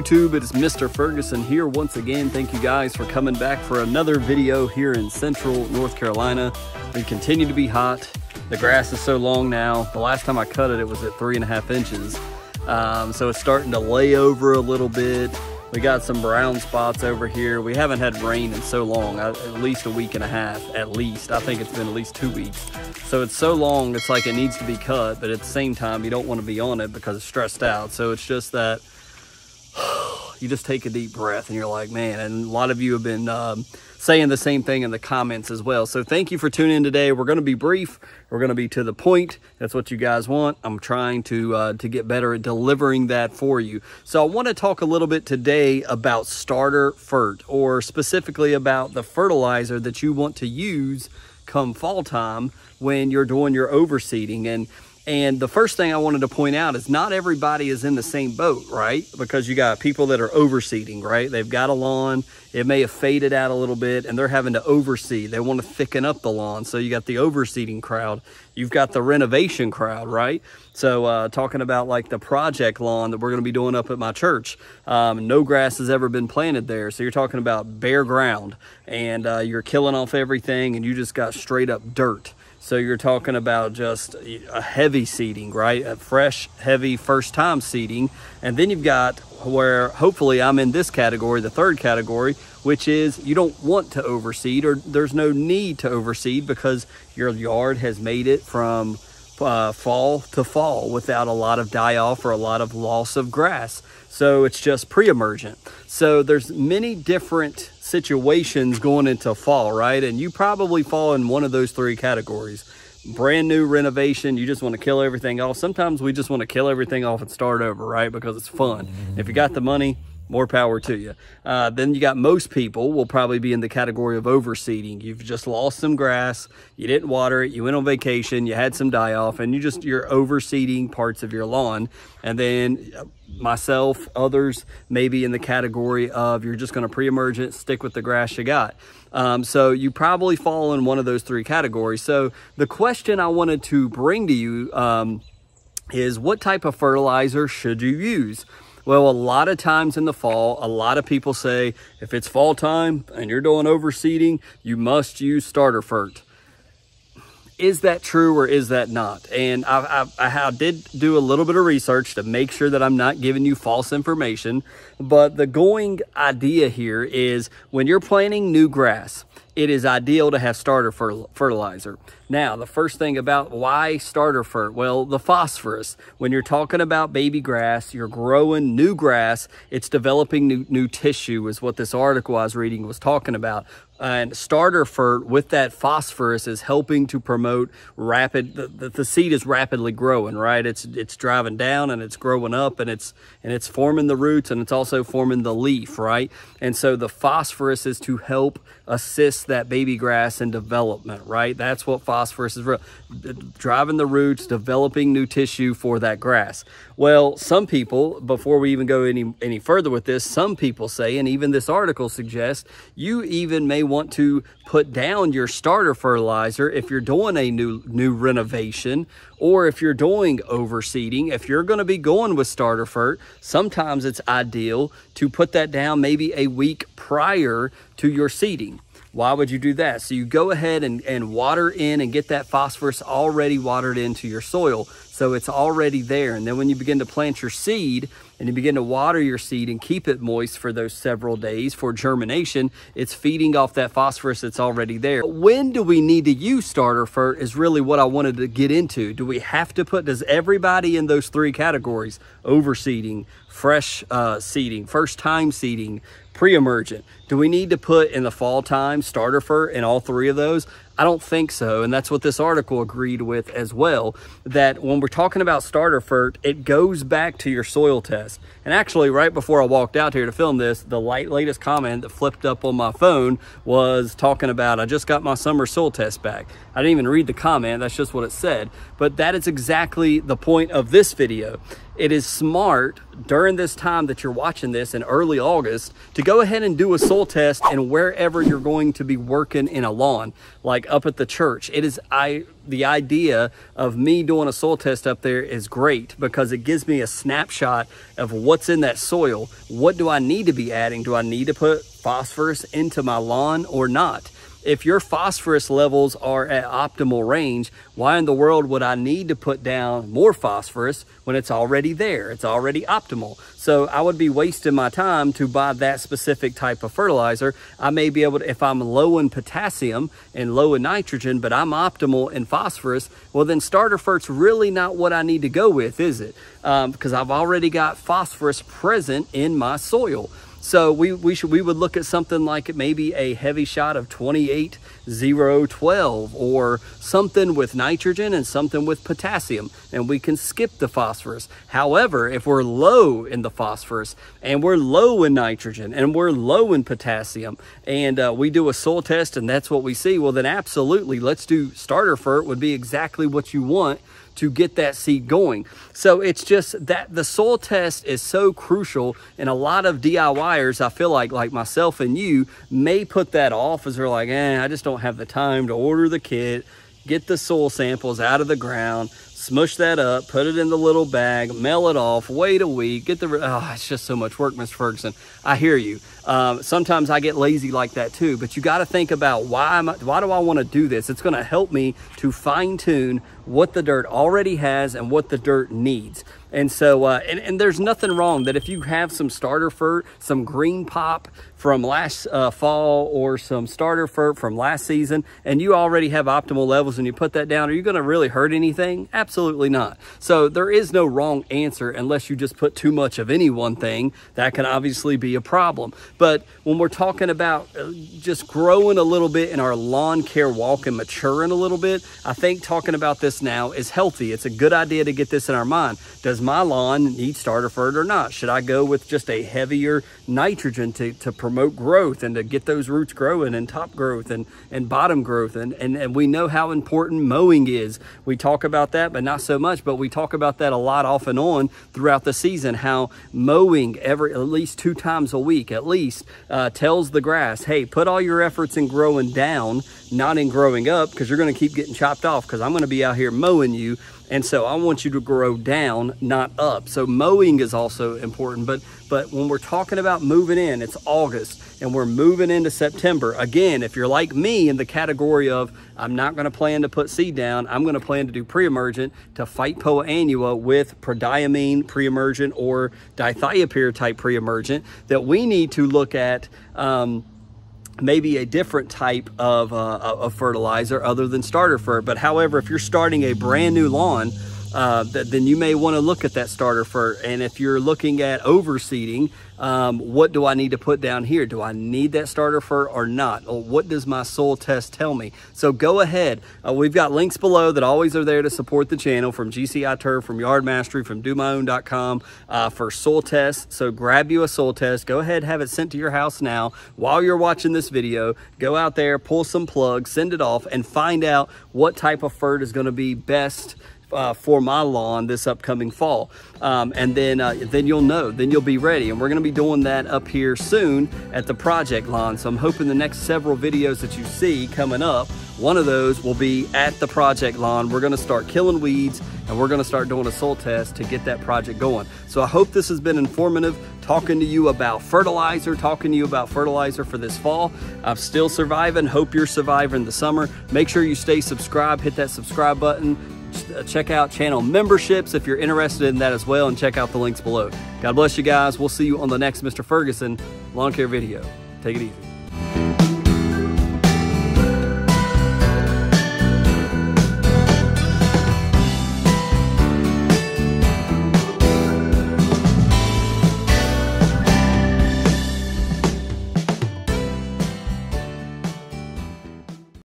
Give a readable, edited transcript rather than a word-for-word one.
YouTube? It is Mr. Ferguson here once again. Thank you guys for coming back for another video here in Central North Carolina. We continue to be hot. The grass is so long now. The last time I cut it, it was at 3.5 inches. So it's starting to lay over a little bit. We got some brown spots over here. We haven't had rain in so long, at least a week and a half, at least. I think it's been at least 2 weeks. So it's so long, it's like it needs to be cut, but at the same time, you don't want to be on it because it's stressed out. So it's just that you just take a deep breath and you're like, man, and a lot of you have been saying the same thing in the comments as well. So thank you for tuning in today. We're going to be brief. We're going to be to the point. That's what you guys want. I'm trying to get better at delivering that for you. So I want to talk a little bit today about starter fert, or specifically about the fertilizer that you want to use come fall time when you're doing your overseeding. And the first thing I wanted to point out is not everybody is in the same boat, right? Because you got people that are overseeding, right? They've got a lawn, it may have faded out a little bit, and they're having to overseed. They want to thicken up the lawn. So you got the overseeding crowd. You've got the renovation crowd, right? So talking about like the project lawn that we're going to be doing up at my church. No grass has ever been planted there. So you're talking about bare ground, and you're killing off everything, and you just got straight up dirt. So you're talking about just a heavy seeding, right? A fresh, heavy, first time seeding. And then you've got where hopefully I'm in this category, the third category, which is you don't want to overseed, or there's no need to overseed because your yard has made it from fall to fall without a lot of die off or a lot of loss of grass. So it's just pre-emergent. So there's many different situations going into fall, right? And you probably fall in one of those three categories. Brand new renovation, you just want to kill everything off. Sometimes we just want to kill everything off and start over, right? Because it's fun. If you got the money, more power to you. Then you got most people will probably be in the category of overseeding. You've just lost some grass, you didn't water it, you went on vacation, you had some die off, and you're overseeding parts of your lawn. And then myself, others may be in the category of you're just going to pre-emergent, stick with the grass you got. So you probably fall in one of those three categories. So the question I wanted to bring to you is, what type of fertilizer should you use? Well, a lot of times in the fall, a lot of people say, if it's fall time and you're doing overseeding, you must use starter fert. Is that true or is that not? And I did do a little bit of research to make sure that I'm not giving you false information. But the going idea here is when you're planting new grass, it is ideal to have starter fertilizer. Now, the first thing about why starter fert, well, the phosphorus. When you're talking about baby grass, you're growing new grass, it's developing new tissue is what this article I was reading was talking about. And starter fert with that phosphorus is helping to promote the seed is rapidly growing, right? It's driving down and it's growing up, and it's forming the roots, and it's also forming the leaf, right? And so the phosphorus is to help assist that baby grass in development, right? That's what phosphorus is, driving the roots, developing new tissue for that grass. Well, some people, before we even go any further with this, some people say, and even this article suggests, you even may want to put down your starter fertilizer if you're doing a new renovation, or if you're doing overseeding. If you're going to be going with starter fert, sometimes it's ideal to put that down maybe a week prior to your seeding. Why would you do that? So you go ahead and water in and get that phosphorus already watered into your soil. So it's already there. And then when you begin to plant your seed and you begin to water your seed and keep it moist for those several days for germination, it's feeding off that phosphorus that's already there. When do we need to use starter fert is really what I wanted to get into. Do we have to does everybody in those three categories, overseeding, fresh seeding, first time seeding, pre-emergent, do we need to put in the fall time starter fert in all three of those? I don't think so. And that's what this article agreed with as well, that when we're talking about starter fert, it goes back to your soil test. And actually, right before I walked out here to film this, the latest comment that flipped up on my phone was talking about, I just got my summer soil test back. I didn't even read the comment, that's just what it said. But that is exactly the point of this video. It is smart during this time that you're watching this in early August to go ahead and do a soil soil test and wherever you're going to be working in a lawn, like up at the church. The idea of me doing a soil test up there is great because it gives me a snapshot of what's in that soil. What do I need to be adding? Do I need to put phosphorus into my lawn or not? If your phosphorus levels are at optimal range, why in the world would I need to put down more phosphorus when it's already there? It's already optimal. So I would be wasting my time to buy that specific type of fertilizer. I may be able to, if I'm low in potassium and low in nitrogen, but I'm optimal in phosphorus, well then starter fert's really not what I need to go with, is it? Because I've already got phosphorus present in my soil. So we would look at something like maybe a heavy shot of 28-0-12 or something with nitrogen and something with potassium, and we can skip the phosphorus. However, if we're low in the phosphorus and we're low in nitrogen and we're low in potassium and we do a soil test and that's what we see, well then absolutely, let's do starter fert would be exactly what you want to get that seed going. So it's just that the soil test is so crucial, and a lot of DIYers, I feel like myself and you, may put that off as they're like, I just don't have the time to order the kit, get the soil samples out of the ground, smush that up, put it in the little bag, mail it off, wait a week, get the, it's just so much work, Mr. Ferguson. I hear you. Sometimes I get lazy like that too, but you got to think about why do I want to do this? It's going to help me to fine tune what the dirt already has and what the dirt needs. And so, and there's nothing wrong that if you have some starter fert, some green pop from last fall or some starter fert from last season, and you already have optimal levels and you put that down, are you going to really hurt anything? Absolutely not. So there is no wrong answer unless you just put too much of any one thing. That can obviously be a problem. But when we're talking about just growing a little bit in our lawn care walk and maturing a little bit, I think talking about this now is healthy. It's a good idea to get this in our mind. Does my lawn need starter fert or not? Should I go with just a heavier nitrogen to promote growth and to get those roots growing and top growth and bottom growth? And we know how important mowing is. We talk about that, but not so much, but we talk about that a lot off and on throughout the season, how mowing at least 2 times a week at least tells the grass, hey, put all your efforts in growing down, not in growing up, because you're going to keep getting chopped off because I'm going to be out here mowing you. And so I want you to grow down, not up. So mowing is also important. But when we're talking about moving in, it's August and we're moving into September. Again, if you're like me in the category of I'm not going to plan to put seed down, I'm going to plan to do pre-emergent to fight Poa annua with prodiamine pre-emergent or dithiopyr type pre-emergent, that we need to look at maybe a different type of fertilizer other than starter fert. But however, if you're starting a brand new lawn, then you may want to look at that starter fert. And if you're looking at overseeding, what do I need to put down here? Do I need that starter fert or not? Or what does my soil test tell me? So go ahead. We've got links below that always are there to support the channel, from GCI Turf, from Yard Mastery, from DoMyOwn.com for soil tests. So grab you a soil test. Go ahead, have it sent to your house now. While you're watching this video, go out there, pull some plugs, send it off, and find out what type of fert is going to be best for my lawn this upcoming fall. And then you'll know, then you'll be ready. And we're going to be doing that up here soon at the project lawn. So I'm hoping the next several videos that you see coming up, one of those will be at the project lawn. We're going to start killing weeds and we're going to start doing a soil test to get that project going. So I hope this has been informative, talking to you about fertilizer, for this fall. I'm still surviving. Hope you're surviving the summer. Make sure you stay subscribed, hit that subscribe button. Check out channel memberships if you're interested in that as well, and check out the links below. God bless you guys. We'll see you on the next Mr. Ferguson lawn care video. Take it easy.